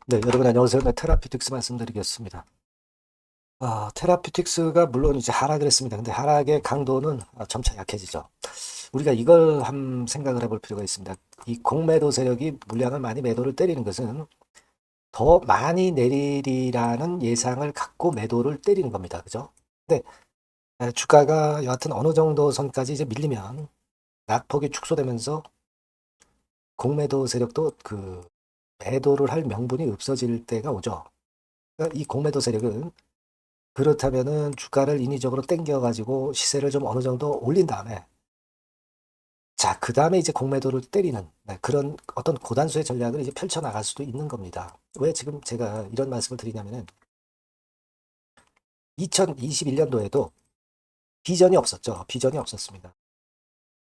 네, 여러분 안녕하세요. 네, 테라피틱스 말씀드리겠습니다. 테라피틱스가 물론 이제 하락을 했습니다. 근데 하락의 강도는 점차 약해지죠. 우리가 이걸 한 생각을 해볼 필요가 있습니다. 이 공매도 세력이 물량을 많이 매도를 때리는 것은 더 많이 내리리라는 예상을 갖고 매도를 때리는 겁니다. 그죠? 근데 주가가 여하튼 어느 정도 선까지 이제 밀리면 낙폭이 축소되면서 공매도 세력도 그 매도를 할 명분이 없어질 때가 오죠. 그러니까 이 공매도 세력은 그렇다면은 주가를 인위적으로 땡겨가지고 시세를 좀 어느 정도 올린 다음에 자, 그 다음에 이제 공매도를 때리는 그런 어떤 고단수의 전략을 이제 펼쳐나갈 수도 있는 겁니다. 왜 지금 제가 이런 말씀을 드리냐면은 2021년도에도 비전이 없었죠. 비전이 없었습니다.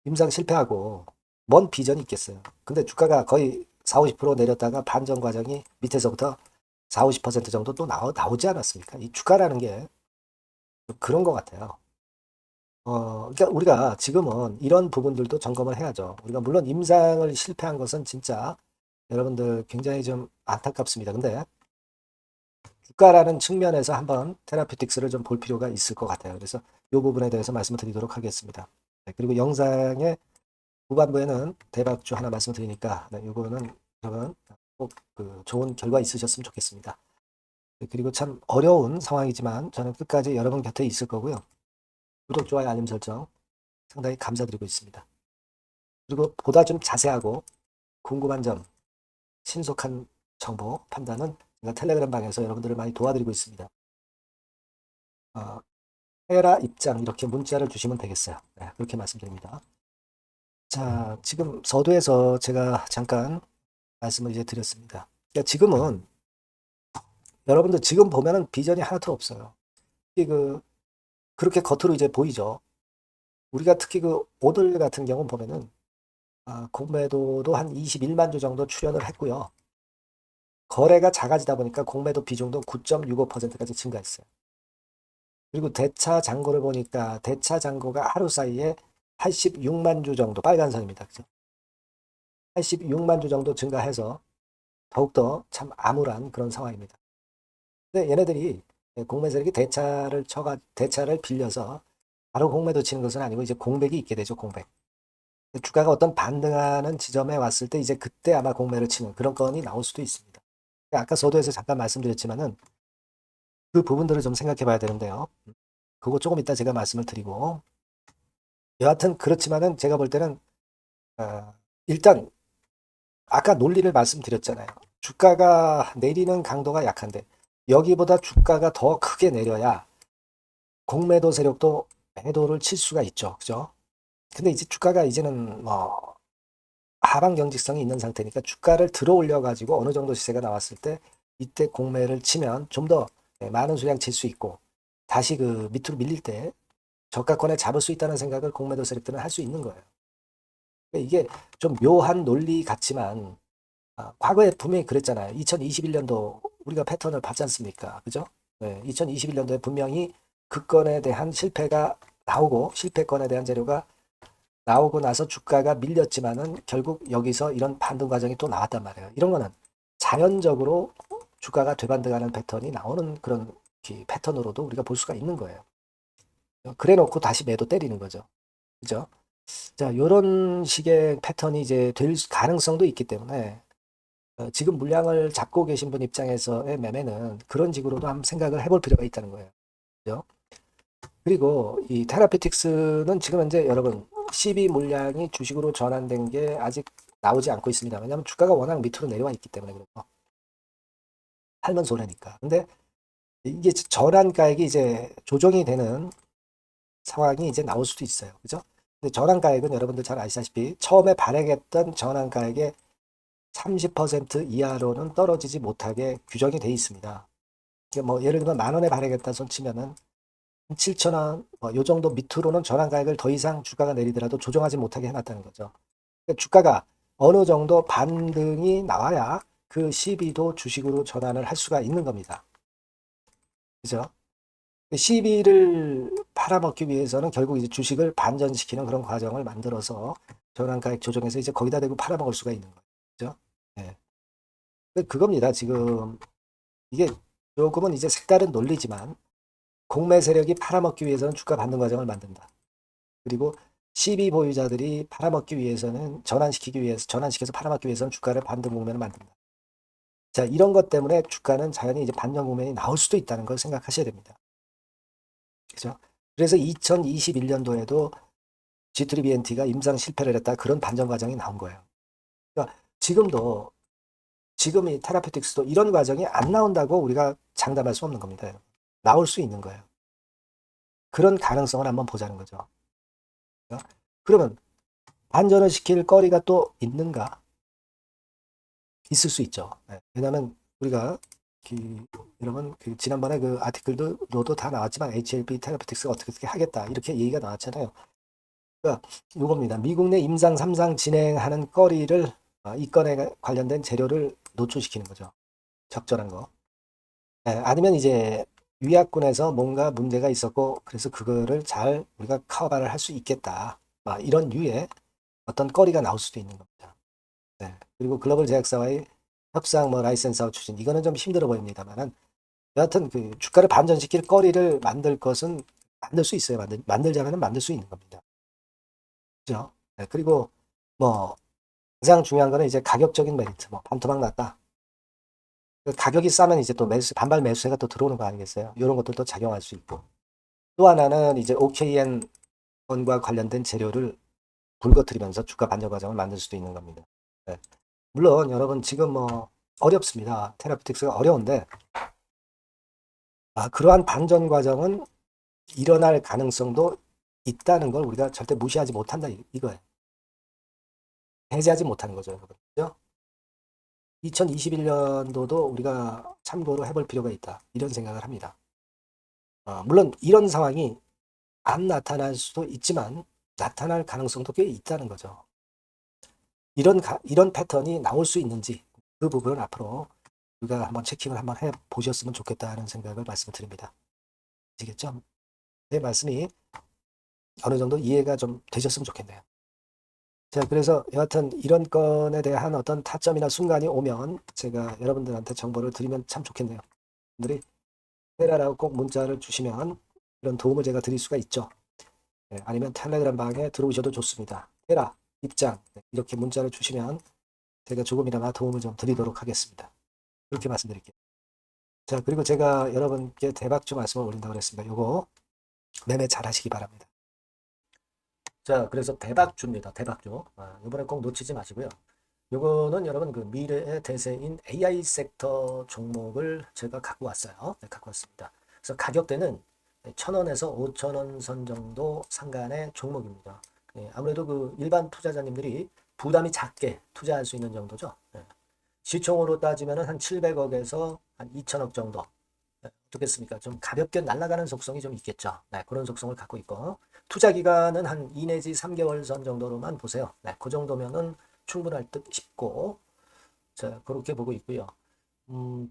임상 실패하고 뭔 비전이 있겠어요. 근데 주가가 거의 4, 50% 내렸다가 반전 과정이 밑에서부터 4, 50% 정도 또 나오지 않았습니까? 이 주가라는 게 그런 것 같아요. 그러니까 우리가 지금은 이런 부분들도 점검을 해야죠. 우리가 물론 임상을 실패한 것은 진짜 여러분들 굉장히 좀 안타깝습니다. 근데 주가라는 측면에서 한번 테라피틱스를 좀 볼 필요가 있을 것 같아요. 그래서 이 부분에 대해서 말씀을 드리도록 하겠습니다. 네, 그리고 영상의 후반부에는 대박주 하나 말씀드리니까 이거는 여러분 꼭그 좋은 결과 있으셨으면 좋겠습니다. 네, 그리고 참 어려운 상황이지만 저는 끝까지 여러분 곁에 있을 거고요. 구독, 좋아요, 알림 설정 상당히 감사드리고 있습니다. 그리고 보다 좀 자세하고 궁금한 점, 신속한 정보 판단은 제가 텔레그램 방에서 여러분들을 많이 도와드리고 있습니다. 어, 해라 입장 이렇게 문자를 주시면 되겠어요. 네, 그렇게 말씀드립니다. 자, 지금 서두에서 제가 잠깐 말씀을 이제 드렸습니다. 그러니까 지금은 여러분들 지금 보면은 비전이 하나도 없어요. 이게 그렇게 겉으로 이제 보이죠. 우리가 특히 그 오들 같은 경우 보면은 공매도도 한 21만 주 정도 출현을 했고요. 거래가 작아지다 보니까 공매도 비중도 9.65%까지 증가했어요. 그리고 대차 잔고를 보니까 대차 잔고가 하루 사이에 86만 주 정도 빨간 선입니다. 그죠? 86만 주 정도 증가해서 더욱더 참 암울한 그런 상황입니다. 근데 얘네들이 공매 세력이 대차를 빌려서 바로 공매도 치는 것은 아니고 이제 공백이 있게 되죠, 공백. 주가가 어떤 반등하는 지점에 왔을 때 이제 그때 아마 공매를 치는 그런 건이 나올 수도 있습니다. 아까 서두에서 잠깐 말씀드렸지만은 그 부분들을 좀 생각해 봐야 되는데요. 그거 조금 이따 제가 말씀을 드리고 여하튼 그렇지만은 제가 볼 때는 어, 일단 아까 논리를 말씀드렸잖아요. 주가가 내리는 강도가 약한데 여기보다 주가가 더 크게 내려야 공매도 세력도 매도를 칠 수가 있죠. 그죠? 근데 이제 주가가 이제는 뭐 하방 경직성이 있는 상태니까 주가를 들어 올려 가지고 어느 정도 시세가 나왔을 때 이때 공매를 치면 좀 더 많은 수량 칠 수 있고 다시 그 밑으로 밀릴 때 저가권에 잡을 수 있다는 생각을 공매도 세력들은 할 수 있는 거예요. 그러니까 이게 좀 묘한 논리 같지만 과거에 분명히 그랬잖아요. 2021년도 우리가 패턴을 봤지 않습니까? 그죠? 네, 2021년도에 분명히 그 건에 대한 실패가 나오고 실패건에 대한 재료가 나오고 나서 주가가 밀렸지만은 결국 여기서 이런 반등 과정이 또 나왔단 말이에요. 이런 거는 자연적으로 주가가 되반등하는 패턴이 나오는 그런 패턴으로도 우리가 볼 수가 있는 거예요. 그래 놓고 다시 매도 때리는 거죠. 그죠? 자, 요런 식의 패턴이 이제 될 가능성도 있기 때문에 지금 물량을 잡고 계신 분 입장에서의 매매는 그런 식으로도 한번 생각을 해볼 필요가 있다는 거예요. 그죠? 그리고 이 테라피틱스는 지금 현재 여러분 CB 물량이 주식으로 전환된 게 아직 나오지 않고 있습니다. 왜냐하면 주가가 워낙 밑으로 내려와 있기 때문에 그렇고 팔면 손해니까. 근데 이게 전환가액이 이제 조정이 되는 상황이 이제 나올 수도 있어요. 그죠? 근데 전환가액은 여러분들 잘 아시다시피 처음에 발행했던 전환가액의 30% 이하로는 떨어지지 못하게 규정이 돼 있습니다. 그러니까 뭐 예를 들면 만 원에 발행했다 손 치면은 7천 원, 뭐요 정도 밑으로는 전환가액을 더 이상 주가가 내리더라도 조정하지 못하게 해놨다는 거죠. 그러니까 주가가 어느 정도 반등이 나와야 그 CB도 주식으로 전환을 할 수가 있는 겁니다. 그죠? CB를 팔아먹기 위해서는 결국 이제 주식을 반전시키는 그런 과정을 만들어서 전환가액 조정해서 이제 거기다 대고 팔아먹을 수가 있는 거죠. 그죠? 네. 그겁니다. 지금 이게 조금은 이제 색다른 논리지만 공매 세력이 팔아먹기 위해서는 주가 반등 과정을 만든다. 그리고 CB 보유자들이 팔아먹기 위해서는 전환시켜서 팔아먹기 위해서는 주가를 반등 국면을 만든다. 자, 이런 것 때문에 주가는 자연히 이제 반전 국면이 나올 수도 있다는 걸 생각하셔야 됩니다. 그죠? 그래서 2021년도에도 G3BNT가 임상 실패를 했다. 그런 반전 과정이 나온 거예요. 그러니까 지금 이 테라피틱스도 이런 과정이 안 나온다고 우리가 장담할 수 없는 겁니다. 나올 수 있는 거예요. 그런 가능성을 한번 보자는 거죠. 그러면 반전을 시킬 거리가 또 있는가? 있을 수 있죠. 네. 왜냐하면 우리가 여러분 지난번에 그 아티클도 다 나왔지만 HLB 테라피틱스가 어떻게 하겠다 이렇게 얘기가 나왔잖아요. 그러니까 이겁니다. 미국 내 임상 3상 진행하는 거리를 이 건에 관련된 재료를 노출시키는 거죠. 적절한 거. 네, 아니면 이제 위약군에서 뭔가 문제가 있었고 그래서 그거를 잘 우리가 커버를 할 수 있겠다. 이런 류의 어떤 거리가 나올 수도 있는 겁니다. 네. 그리고 글로벌 제약사와의 협상, 라이센스와 추진 이거는 좀 힘들어 보입니다만은 여하튼 그 주가를 반전시킬 거리를 만들 것은 만들 수 있어요. 만들자면 만들 수 있는 겁니다. 그죠? 네. 그리고 뭐 가장 중요한 거는 이제 가격적인 메리트. 반토막 났다. 그 가격이 싸면 이제 또 반발 매수세가 또 들어오는 거 아니겠어요? 이런 것들도 작용할 수 있고. 또 하나는 이제 OKN 건과 관련된 재료를 굵어뜨리면서 주가 반전 과정을 만들 수도 있는 겁니다. 네. 물론 여러분 지금 어렵습니다. 테라피틱스가 어려운데 그러한 반전 과정은 일어날 가능성도 있다는 걸 우리가 절대 무시하지 못한다 이거예요. 배제하지 못하는 거죠, 여러분. 그죠? 2021년도도 우리가 참고로 해볼 필요가 있다. 이런 생각을 합니다. 물론 이런 상황이 안 나타날 수도 있지만 나타날 가능성도 꽤 있다는 거죠. 이런 패턴이 나올 수 있는지 그 부분은 앞으로 우리가 한번 체킹을 한번 해 보셨으면 좋겠다는 생각을 말씀드립니다. 아시겠죠? 내 말씀이 어느 정도 이해가 좀 되셨으면 좋겠네요. 자, 그래서 여하튼 이런 건에 대한 어떤 타점이나 순간이 오면 제가 여러분들한테 정보를 드리면 참 좋겠네요. 분들이 테라라고 꼭 문자를 주시면 이런 도움을 제가 드릴 수가 있죠. 네, 아니면 텔레그램 방에 들어오셔도 좋습니다. 테라 입장 이렇게 문자를 주시면 제가 조금이나마 도움을 좀 드리도록 하겠습니다. 그렇게 말씀드릴게요. 자, 그리고 제가 여러분께 대박주 말씀을 올린다고 그랬습니다. 요거 매매 잘 하시기 바랍니다. 자, 그래서 대박주입니다. 대박주. 이번에 꼭 놓치지 마시고요. 요거는 여러분 그 미래의 대세인 AI 섹터 종목을 제가 갖고 왔어요. 네, 갖고 왔습니다. 그래서 가격대는 1,000원에서 5,000원 선 정도 상간의 종목입니다. 예, 아무래도 그 일반 투자자님들이 부담이 작게 투자할 수 있는 정도죠. 예. 시총으로 따지면 한 700억에서 한 2천억 정도. 네, 어떻겠습니까? 좀 가볍게 날아가는 속성이 좀 있겠죠. 네, 그런 속성을 갖고 있고 투자 기간은 한 2 내지 3개월 선 정도로만 보세요. 네, 그 정도면은 충분할 듯 싶고 자, 그렇게 보고 있고요.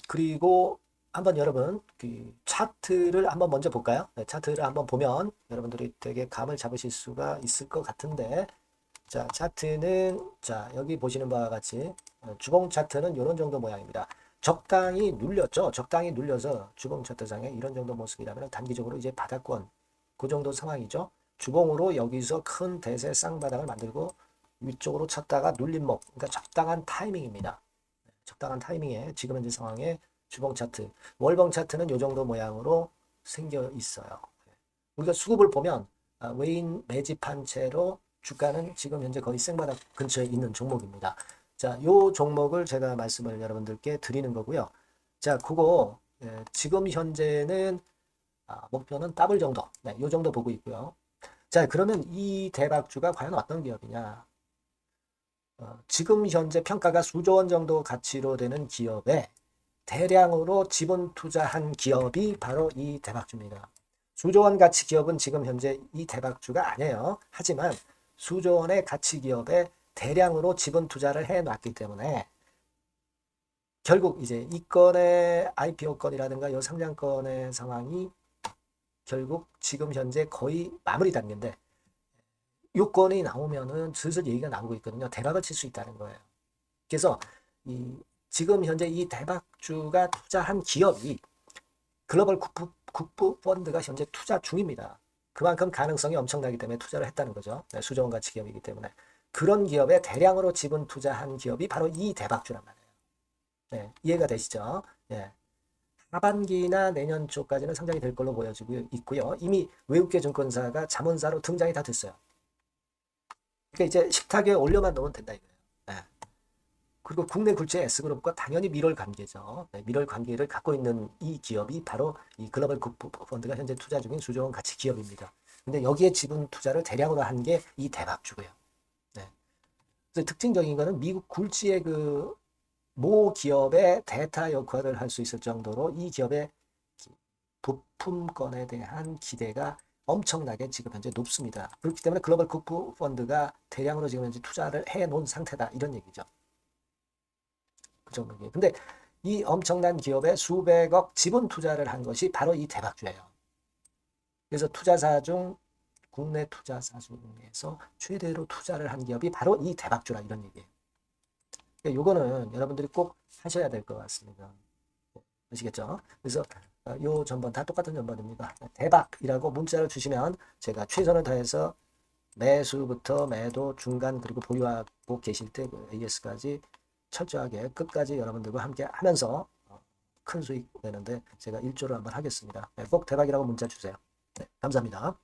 그리고 한번 여러분 그 차트를 한번 먼저 볼까요? 네, 차트를 한번 보면 여러분들이 되게 감을 잡으실 수가 있을 것 같은데 자, 차트는 자, 여기 보시는 바와 같이 주봉 차트는 이런 정도 모양입니다. 적당히 눌렸죠. 적당히 눌려서 주봉 차트상에 이런 정도 모습이라면 단기적으로 이제 바닥권 그 정도 상황이죠. 주봉으로 여기서 큰 대세 쌍바닥을 만들고 위쪽으로 쳤다가 눌림목 그러니까 적당한 타이밍입니다. 적당한 타이밍에 지금 현재 상황에 주봉 차트 월봉 차트는 이 정도 모양으로 생겨 있어요. 우리가 수급을 보면 외인 매집한 채로 주가는 지금 현재 거의 생바닥 근처에 있는 종목입니다. 자, 요 종목을 제가 말씀을 여러분들께 드리는 거고요. 자, 그거 지금 현재는 목표는 더블 정도, 네, 요 정도 보고 있고요. 자, 그러면 이 대박주가 과연 어떤 기업이냐? 지금 현재 평가가 수조 원 정도 가치로 되는 기업에 대량으로 지분 투자한 기업이 바로 이 대박주입니다. 수조 원 가치 기업은 지금 현재 이 대박주가 아니에요. 하지만 수조 원의 가치 기업에 대량으로 지분 투자를 해 놨기 때문에 결국 이제 이 건의 IPO 건이라든가 이 상장건의 상황이 결국 지금 현재 거의 마무리 단계인데 요건이 나오면은 슬슬 얘기가 나오고 있거든요. 대박을 칠 수 있다는 거예요. 그래서 이 지금 현재 이 대박주가 투자한 기업이 글로벌 국부 펀드가 현재 투자 중입니다. 그만큼 가능성이 엄청나기 때문에 투자를 했다는 거죠. 네, 수조원 가치 기업이기 때문에. 그런 기업에 대량으로 지분 투자한 기업이 바로 이 대박주란 말이에요. 네, 이해가 되시죠? 예. 하반기나 내년 초까지는 상장이 될 걸로 보여지고 있고요. 이미 외국계 증권사가 자문사로 등장이 다 됐어요. 그러니까 이제 식탁에 올려만 놓으면 된다 이거예요. 네. 그리고 국내 굴지의 S그룹과 당연히 밀월 관계죠. 네, 밀월 관계를 갖고 있는 이 기업이 바로 이 글로벌 국부펀드가 현재 투자 중인 수조원 가치 기업입니다. 근데 여기에 지분 투자를 대량으로 한 게 이 대박주고요. 네. 그래서 특징적인 거는 미국 굴지의 그 모 기업의 대타 역할을 할 수 있을 정도로 이 기업의 부품권에 대한 기대가 엄청나게 지금 현재 높습니다. 그렇기 때문에 글로벌 국부펀드가 대량으로 지금 현재 투자를 해 놓은 상태다. 이런 얘기죠. 그 정도예요. 근데 이 엄청난 기업에 수백억 지분 투자를 한 것이 바로 이 대박주예요. 그래서 투자사 중 국내 투자사 중에서 최대로 투자를 한 기업이 바로 이 대박주라 이런 얘기예요. 그러니까 요거는 여러분들이 꼭 하셔야 될 것 같습니다. 아시겠죠? 그래서 요 전번 다 똑같은 전번입니다. 대박이라고 문자를 주시면 제가 최선을 다해서 매수부터 매도, 중간 그리고 보유하고 계실 때 그 AS까지 철저하게 끝까지 여러분들과 함께 하면서 큰 수익 내는데 제가 일조를 한번 하겠습니다. 네, 꼭 대박이라고 문자 주세요. 네, 감사합니다.